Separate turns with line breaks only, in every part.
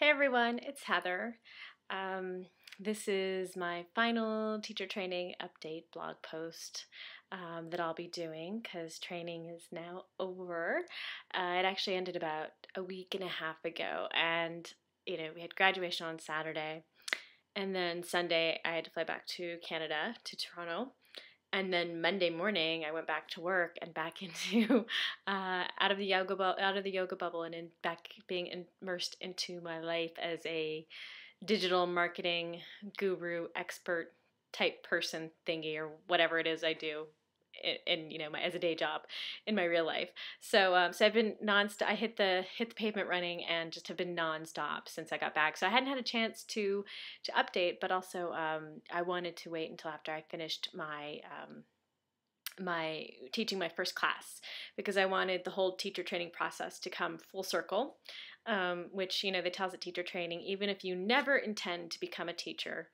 Hey everyone, it's Heather. Um, this is my final teacher training update blog post that I'll be doing because training is now over. It actually ended about a week and a half ago, and we had graduation on Saturday, and then Sunday I had to fly back to Canada, to Toronto. And then Monday morning, I went back to work and back into out of the yoga bubble, and back being immersed into my life as a digital marketing guru, expert type person thingy, or whatever it is I do in as a day job in my real life. So I've been nonstop. I hit the pavement running and just have been nonstop since I got back. So I hadn't had a chance to update, but also I wanted to wait until after I finished my teaching my first class, because I wanted the whole teacher training process to come full circle, which they tell us at teacher training, even if you never intend to become a teacher,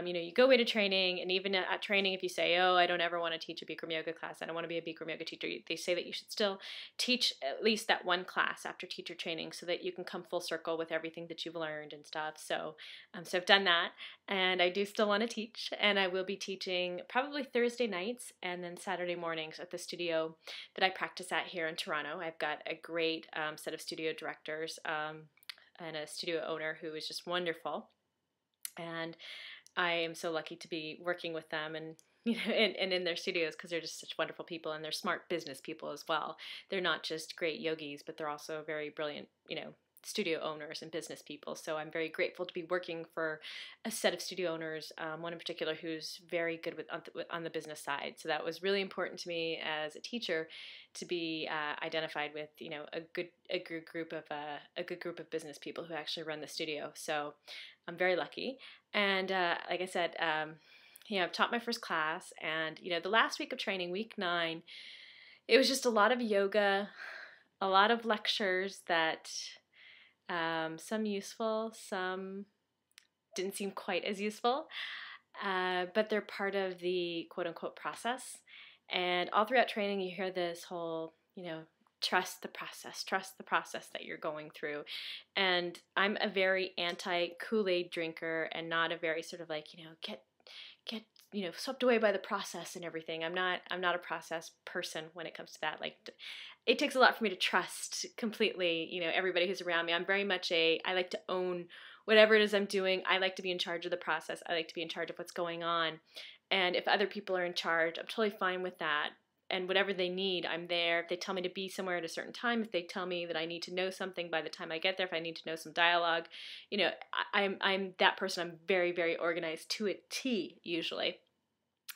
you go away to training, and even at training, if you say, oh, I don't ever want to teach a Bikram yoga class, I don't want to be a Bikram yoga teacher, they say that you should still teach at least that one class after teacher training so that you can come full circle with everything that you've learned and stuff. So I've done that, and I do still want to teach, and I will be teaching probably Thursday nights and then Saturday mornings at the studio that I practice at here in Toronto. I've got a great set of studio directors and a studio owner who is just wonderful, and I am so lucky to be working with them and and in their studios, because they're just such wonderful people, and they're smart business people as well. They're not just great yogis, but they're also very brilliant, studio owners and business people. So I'm very grateful to be working for a set of studio owners, one in particular who's very good on the business side. So that was really important to me as a teacher, to be identified with a good group of business people who actually run the studio. So I'm very lucky. And like I said, I've taught my first class, and the last week of training, week 9, it was just a lot of yoga, a lot of lectures that some useful, some didn't seem quite as useful, but they're part of the quote-unquote process. And all throughout training, you hear this whole, trust the process that you're going through. And I'm a very anti-Kool-Aid drinker, and not a very sort of like, get swept away by the process and everything. I'm not a process person when it comes to that. Like, it takes a lot for me to trust completely, everybody who's around me. I'm very much I like to own whatever it is I'm doing. I like to be in charge of the process. I like to be in charge of what's going on. And if other people are in charge, I'm totally fine with that. And whatever they need, I'm there. If they tell me to be somewhere at a certain time, if they tell me that I need to know something by the time I get there, if I need to know some dialogue, I'm that person. I'm very, very organized to a T usually.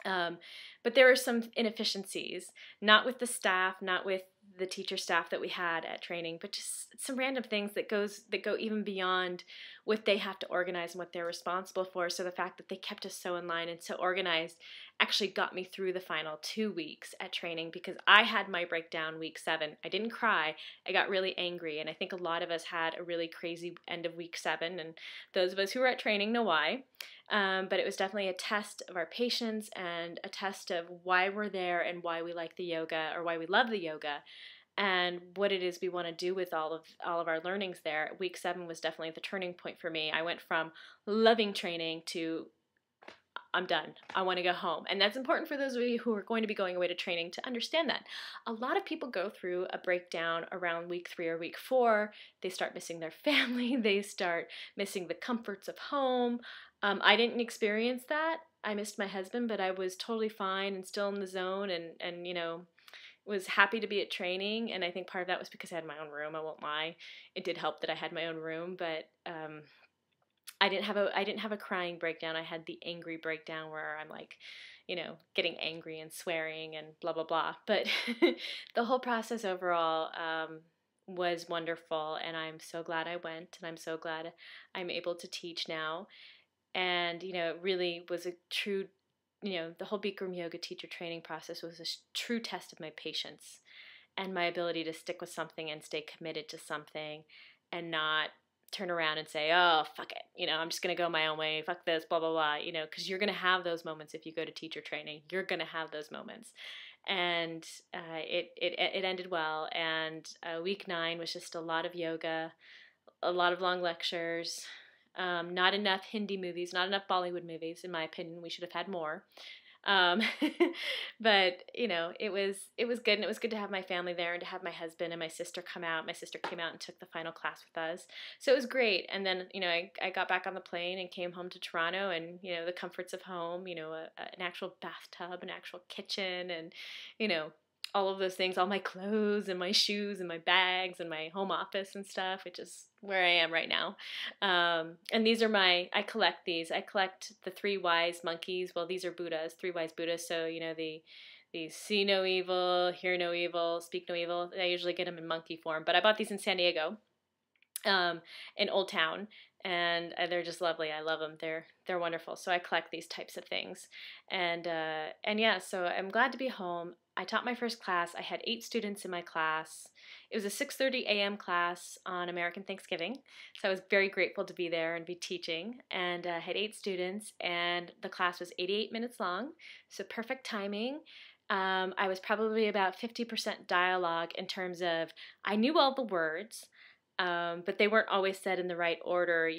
But there were some inefficiencies, not with the staff, not with the teacher staff that we had at training, but just some random things that go even beyond what they have to organize and what they're responsible for. So the fact that they kept us so in line and so organized actually got me through the final 2 weeks at training, because I had my breakdown week 7. I didn't cry. I got really angry, and I think a lot of us had a really crazy end of week 7, and those of us who were at training know why. But it was definitely a test of our patience, and a test of why we're there, and why we like the yoga, or why we love the yoga, and what it is we want to do with all of our learnings there. Week 7 was definitely the turning point for me. I went from loving training to I'm done. I want to go home. And that's important for those of you who are going to be going away to training to understand that. A lot of people go through a breakdown around week 3 or week 4. They start missing their family. They start missing the comforts of home. I didn't experience that. I missed my husband, but I was totally fine and still in the zone, and was happy to be at training. And I think part of that was because I had my own room. I won't lie. It did help that I had my own room, but I didn't have a crying breakdown. I had the angry breakdown where I'm like, getting angry and swearing and blah, blah, blah. But the whole process overall was wonderful, and I'm so glad I went, and I'm so glad I'm able to teach now. And, it really was a true, the whole Bikram yoga teacher training process was a true test of my patience and my ability to stick with something and stay committed to something, and not turn around and say, oh, fuck it, I'm just going to go my own way, fuck this, blah, blah, blah, because you're going to have those moments if you go to teacher training. You're going to have those moments. And it ended well, and week 9 was just a lot of yoga, a lot of long lectures, not enough Hindi movies, not enough Bollywood movies, in my opinion. We should have had more. Um, but it was good, and it was good to have my family there and to have my husband and my sister come out. My sister came out and took the final class with us, so it was great. And then I got back on the plane and came home to Toronto, and the comforts of home, an actual bathtub, an actual kitchen, and all of those things, all my clothes and my shoes and my bags and my home office and stuff, which is where I am right now. And these are I collect these. I collect the 3 wise monkeys. Well, these are Buddhas, 3 wise Buddhas. So, the see no evil, hear no evil, speak no evil. I usually get them in monkey form. But I bought these in San Diego, in Old Town. And they're just lovely. I love them. They're wonderful. So I collect these types of things. And yeah, so I'm glad to be home. I taught my first class. I had 8 students in my class. It was a 6:30 a.m. class on American Thanksgiving, so I was very grateful to be there and be teaching. And I had 8 students, and the class was 88 minutes long, so perfect timing. I was probably about 50% dialogue in terms of I knew all the words, but they weren't always said in the right order.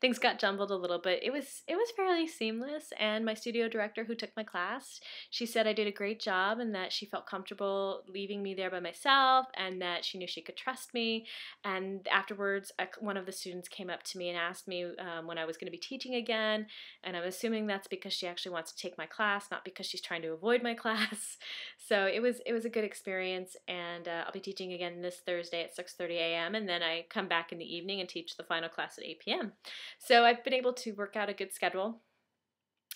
Things got jumbled a little bit. It was fairly seamless, and my studio director who took my class, she said I did a great job and that she felt comfortable leaving me there by myself and that she knew she could trust me. And afterwards, one of the students came up to me and asked me when I was going to be teaching again, and I'm assuming that's because she actually wants to take my class, not because she's trying to avoid my class. So it was a good experience, and I'll be teaching again this Thursday at 6:30 a.m. and then I come back in the evening and teach the final class at 8 p.m. So I've been able to work out a good schedule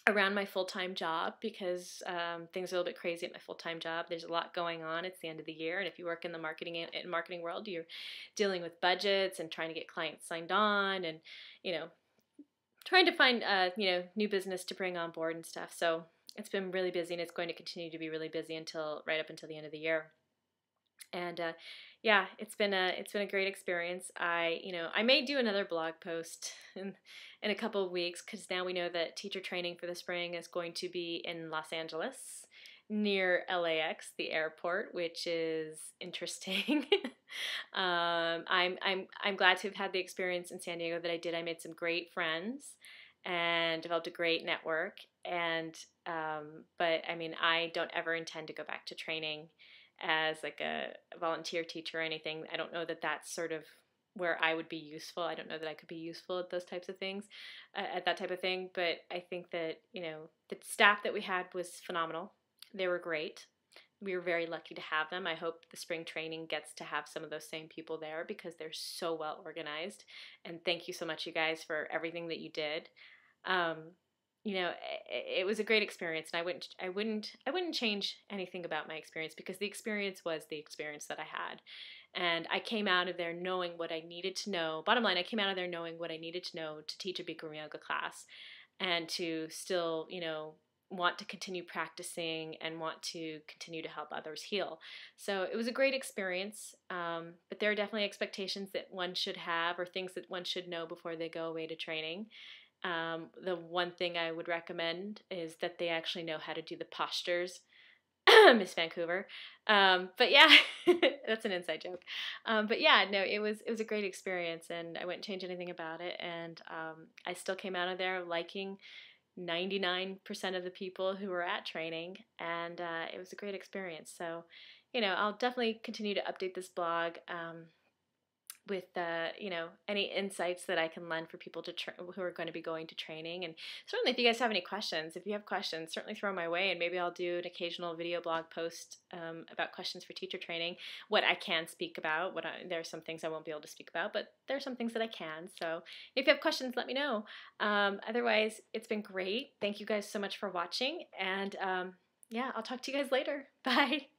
around my full-time job because things are a little bit crazy at my full-time job. There's a lot going on. It's the end of the year, and if you work in the marketing world, you're dealing with budgets and trying to get clients signed on, and trying to find new business to bring on board and stuff. So it's been really busy, and it's going to continue to be really busy right up until the end of the year. And yeah, it's been a great experience. I may do another blog post in a couple of weeks, because now we know that teacher training for the spring is going to be in Los Angeles, near LAX, the airport, which is interesting. I'm glad to have had the experience in San Diego that I did. I made some great friends and developed a great network. And but I mean, I don't ever intend to go back to training as like a volunteer teacher or anything. I don't know that that's sort of where I would be useful. I don't know that I could be useful at those types of things, at that type of thing. But I think that, the staff that we had was phenomenal. They were great. We were very lucky to have them. I hope the spring training gets to have some of those same people there because they're so well organized. And thank you so much, you guys, for everything that you did. It was a great experience, and I wouldn't change anything about my experience, because the experience was the experience that I had. And I came out of there knowing what I needed to know. Bottom line, I came out of there knowing what I needed to know to teach a Bikram yoga class, and to still, want to continue practicing and want to continue to help others heal. So it was a great experience, but there are definitely expectations that one should have, or things that one should know before they go away to training. The one thing I would recommend is that they actually know how to do the postures. Miss Vancouver. But yeah, that's an inside joke. But yeah, no, it was a great experience, and I wouldn't change anything about it. And I still came out of there liking 99% of the people who were at training, and it was a great experience. So, I'll definitely continue to update this blog with any insights that I can lend for people who are going to be going to training. And certainly, if you guys have any questions, certainly throw them my way, and maybe I'll do an occasional video blog post about questions for teacher training. What I can speak about, there are some things I won't be able to speak about, but there are some things that I can. So if you have questions, let me know. Otherwise, it's been great. Thank you guys so much for watching, and yeah, I'll talk to you guys later. Bye.